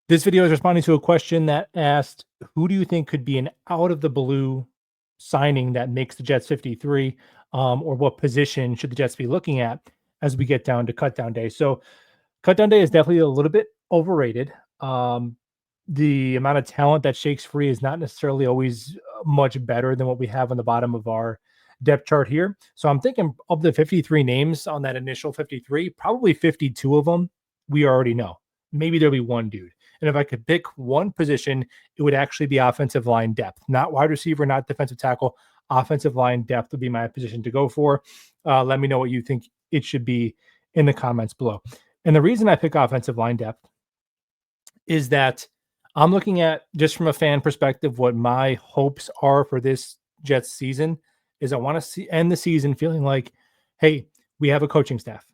This video is responding to a question that asked, who do you think could be an out of the blue signing that makes the Jets 53? Or what position should the Jets be looking at as we get down to cut down day? So, cut down day is definitely a little bit overrated. The amount of talent that shakes free is not necessarily always much better than what we have on the bottom of our depth chart here. So, I'm thinking of the 53 names on that initial 53, probably 52 of them we already know. Maybe there'll be one dude. And if I could pick one position, it would actually be offensive line depth, not wide receiver, not defensive tackle. Offensive line depth would be my position to go for. Let me know what you think it should be in the comments below. And the reason I pick offensive line depth is that I'm looking at, just from a fan perspective, what my hopes are for this Jets season is I want to end the season feeling like, hey, we have a coaching staff.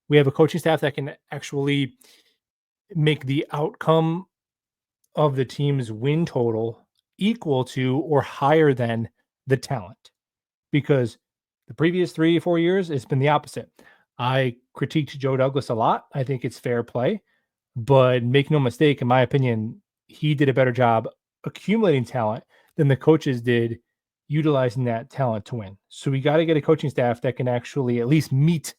We have a coaching staff that can actually make the outcome of the team's win total equal to or higher than the talent. Because the previous 3 or 4 years, it's been the opposite. I critiqued Joe Douglas a lot. I think it's fair play. But make no mistake, in my opinion, he did a better job accumulating talent than the coaches did utilizing that talent to win. So we got to get a coaching staff that can actually at least meet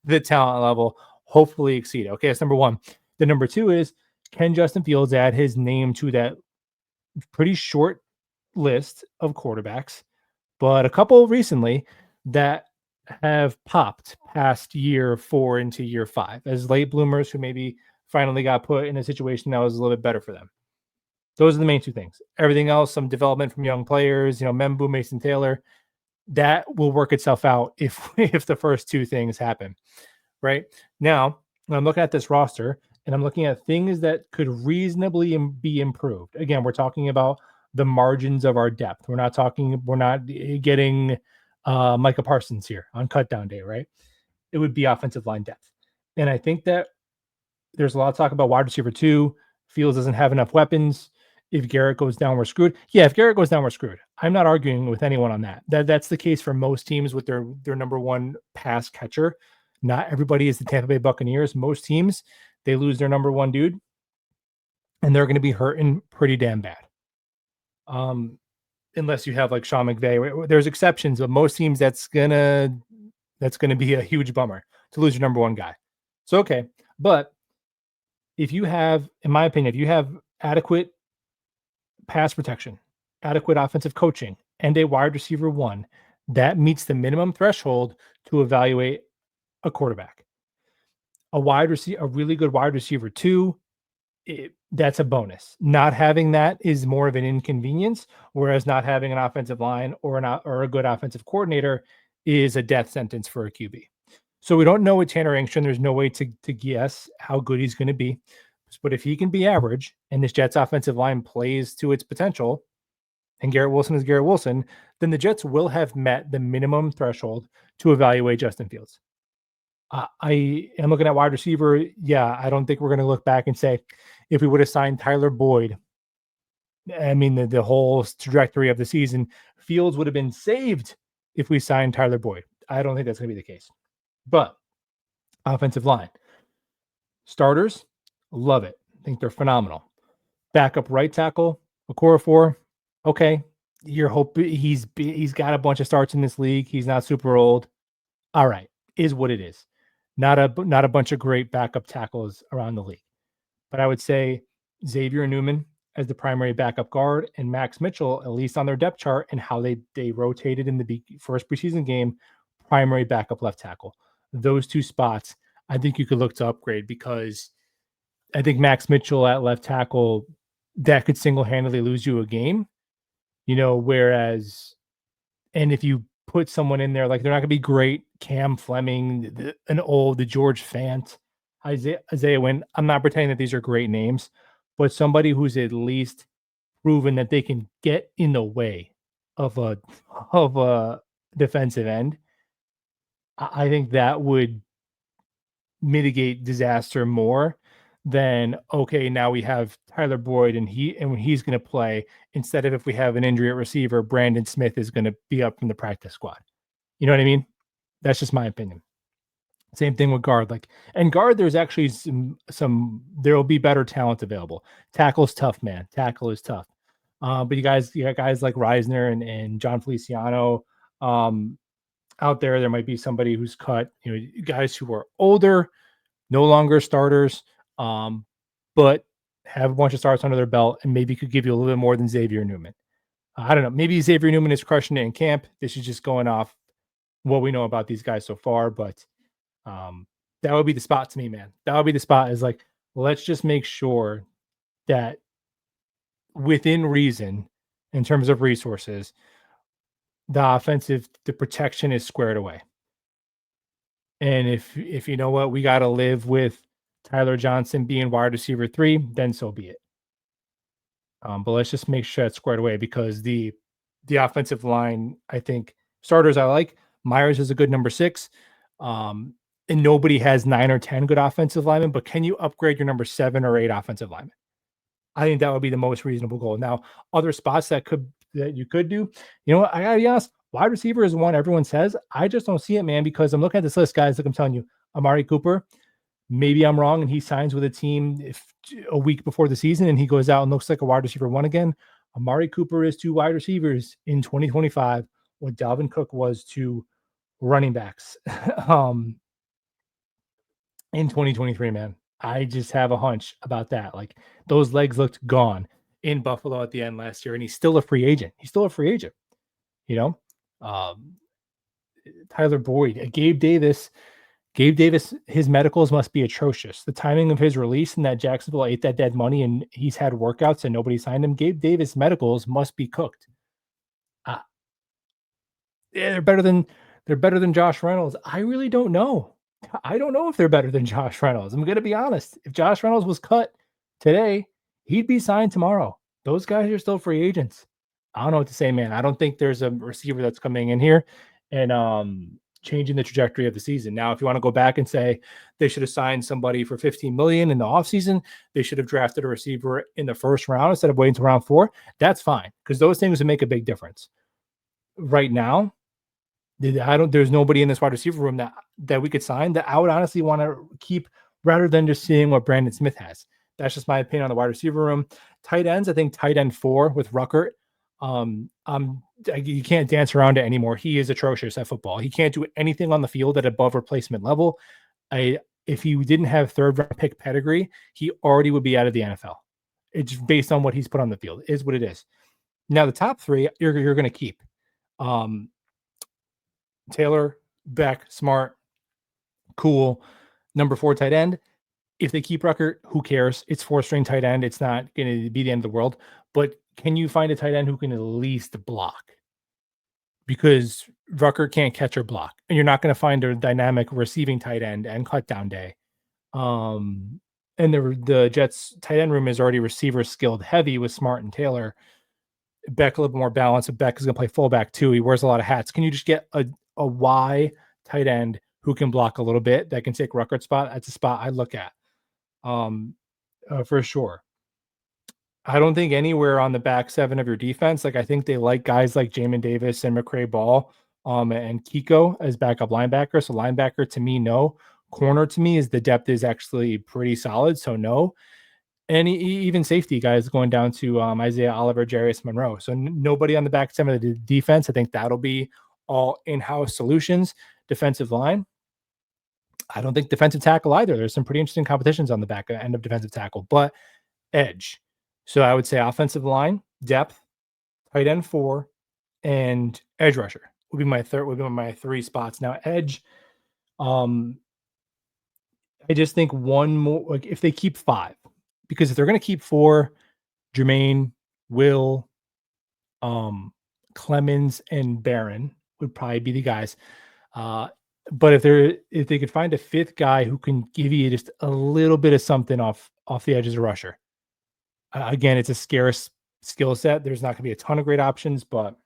the talent level, hopefully exceed it. Okay, that's number one. The number two is, can Justin Fields add his name to that pretty short list of quarterbacks, but a couple recently that have popped past year 4 into year 5 as late bloomers who maybe finally got put in a situation that was a little bit better for them. Those are the main two things. Everything else, some development from young players, Membu, Mason Taylor, that will work itself out if the first two things happen. Right now, when I'm looking at this roster and I'm looking at things that could reasonably be improved. Again, we're talking about the margins of our depth. We're not getting Micah Parsons here on cutdown day, right? It would be offensive line depth. And I think that there's a lot of talk about wide receiver 2. Fields doesn't have enough weapons. If Garrett goes down, we're screwed. Yeah, if Garrett goes down, we're screwed. I'm not arguing with anyone on that. That's the case for most teams with their number one pass catcher. Not everybody is the Tampa Bay Buccaneers. Most teams, they lose their number one dude, and they're going to be hurting pretty damn bad. Unless you have like Sean McVay. There's exceptions, but most teams that's gonna be a huge bummer to lose your number one guy. So okay, but if you have, in my opinion, if you have adequate pass protection, adequate offensive coaching, and a wide receiver 1, that meets the minimum threshold to evaluate a quarterback. A really good wide receiver 2, that's a bonus. Not having that is more of an inconvenience, whereas not having an offensive line or a good offensive coordinator is a death sentence for a QB. So we don't know with Tanner Engström. There's no way to guess how good he's going to be. But if he can be average and this Jets offensive line plays to its potential, and Garrett Wilson is Garrett Wilson, then the Jets will have met the minimum threshold to evaluate Justin Fields. I am looking at wide receiver. Yeah, I don't think we're going to look back and say, if we would have signed Tyler Boyd, I mean, the whole trajectory of the season, Fields would have been saved if we signed Tyler Boyd. I don't think that's going to be the case. But offensive line, starters, love it. I think they're phenomenal. Backup right tackle, Okorafor, okay. He's got a bunch of starts in this league. He's not super old. All right, is what it is. Not a bunch of great backup tackles around the league. But I would say Xavier Newman as the primary backup guard and Max Mitchell, at least on their depth chart and how they rotated in the first preseason game, primary backup left tackle. Those two spots, I think you could look to upgrade, because I think Max Mitchell at left tackle, that could single-handedly lose you a game, whereas, and if you put someone in there, like, they're not going to be great. Cam Fleming, the George Fant, Isaiah Wynn. I'm not pretending that these are great names, but somebody who's at least proven that they can get in the way of a defensive end. I think that would mitigate disaster more than, okay, now we have Tyler Boyd and he's going to play, instead of, if we have an injury at receiver, Brandon Smith is going to be up from the practice squad. You know what I mean? That's just my opinion. Same thing with guard. Like and guard, there's actually some there will be better talent available. Tackle's tough, man. Tackle is tough. But you got guys like Reisner and John Feliciano um, out there. There might be somebody who's cut. You know, guys who are older, no longer starters, um, but have a bunch of starts under their belt and maybe could give you a little bit more than Xavier Newman. I don't know. Maybe Xavier Newman is crushing it in camp. This is just going off what we know about these guys so far, but um, that would be the spot to me, man. That would be the spot is like, let's just make sure that within reason, in terms of resources, the protection is squared away. And if you know what, we got to live with Tyler Johnson being wide receiver 3, then so be it. But let's just make sure that's squared away because the offensive line, I think starters I like. Myers is a good number 6. Um, and nobody has 9 or 10 good offensive linemen, but can you upgrade your number 7 or 8 offensive linemen? I think that would be the most reasonable goal. Now, other spots that you could do, you know what? I gotta be honest, wide receiver is one everyone says. I just don't see it, man, because I'm looking at this list, guys. Like I'm telling you, Amari Cooper. Maybe I'm wrong, and he signs with a team if a week before the season, and he goes out and looks like a wide receiver 1 again. Amari Cooper is to wide receivers in 2025 what Dalvin Cook was to running backs in 2023, man. I just have a hunch about that. Like those legs looked gone in Buffalo at the end last year, and he's still a free agent. He's still a free agent, you know. Um, Tyler Boyd, Gabe Davis, his medicals must be atrocious. The timing of his release and that Jacksonville ate that dead money, and he's had workouts and nobody signed him. Gabe Davis medicals must be cooked. Uh, yeah, they're better than Josh Reynolds. I really don't know. I don't know if they're better than Josh Reynolds. I'm gonna be honest. If Josh Reynolds was cut today, he'd be signed tomorrow. Those guys are still free agents. I don't know what to say, man. I don't think there's a receiver that's coming in here and changing the trajectory of the season. Now, if you want to go back and say they should have signed somebody for 15 million in the offseason, they should have drafted a receiver in the first round instead of waiting to round 4. That's fine because those things would make a big difference. Right now, there's nobody in this wide receiver room that we could sign that I would honestly want to keep rather than just seeing what Brandon Smith has. That's just my opinion on the wide receiver room. Tight ends, I think tight end 4 with Ruckert. You can't dance around it anymore. He is atrocious at football. He can't do anything on the field at above replacement level. If he didn't have 3rd round pick pedigree, he already would be out of the NFL. It's based on what he's put on the field. It is what it is. Now the top 3 you're going to keep. Taylor, Beck, Smart, cool. Number 4 tight end. If they keep Ruckert, who cares? It's 4-string tight end. It's not going to be the end of the world. But can you find a tight end who can at least block? Because Ruckert can't catch or block, and you're not going to find a dynamic receiving tight end and cut down day. And the Jets tight end room is already receiver skilled heavy with Smart and Taylor. Beck a little bit more balanced. But Beck is going to play fullback too. He wears a lot of hats. Can you just get a Y tight end who can block a little bit that can take Ruckert's spot? That's a spot I look at for sure. I don't think anywhere on the back 7 of your defense. Like I think they like guys like Jamin Davis and McCray Ball and Kiko as backup linebacker. So linebacker to me, no. Corner to me is the depth is actually pretty solid. So no. And even safety guys going down to Isaiah Oliver, Jarius Monroe. So nobody on the back 7 of the defense. I think that'll be all in-house solutions. Defensive line. I don't think defensive tackle either. There's some pretty interesting competitions on the back end of defensive tackle, but edge. So I would say offensive line, depth, tight end 4, and edge rusher would be my 3 spots. Now edge, I just think one more, like if they keep 5, because if they're going to keep 4, Jermaine, Will, Clemens, and Barron would probably be the guys. But if they could find a 5th guy who can give you just a little bit of something off the edge as a rusher. Again, it's a scarce skill set. There's not going to be a ton of great options, but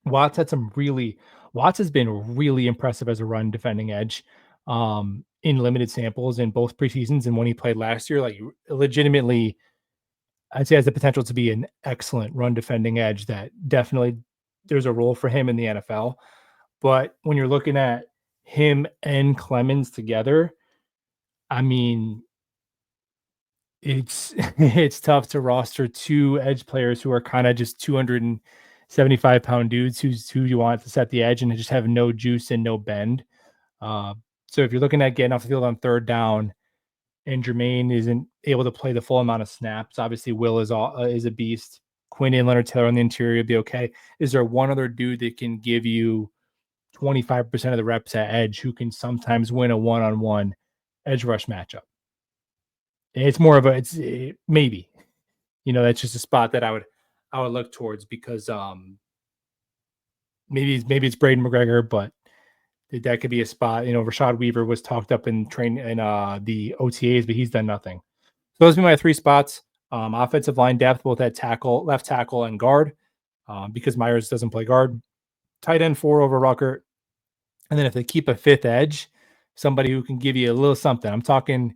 Watts has been really impressive as a run defending edge in limited samples in both preseasons and when he played last year. Like legitimately, I'd say has the potential to be an excellent run defending edge that definitely there's a role for him in the NFL. But when you're looking at him and Clemens together, I mean, it's it's tough to roster 2 edge players who are kinda just 275-pound dudes who you want to set the edge and just have no juice and no bend. Uh, so if you're looking at getting off the field on 3rd down and Jermaine isn't able to play the full amount of snaps, obviously Will is a beast. Quinn and Leonard Taylor on the interior be okay. Is there one other dude that can give you 25% of the reps at edge who can sometimes win a one-on-one edge rush matchup? It's more of a maybe. That's just a spot that I would look towards because maybe it's Braden McGregor, but that could be a spot. Rashad Weaver was talked up in the OTAs, but he's done nothing. So those would be my 3 spots. Offensive line depth, both at tackle, left tackle, and guard, because Myers doesn't play guard. Tight end 4 over Rucker. And then if they keep a 5th edge, somebody who can give you a little something. I'm talking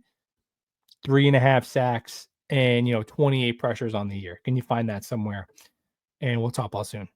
3.5 sacks and 28 pressures on the year. Can you find that somewhere? And we'll talk all soon.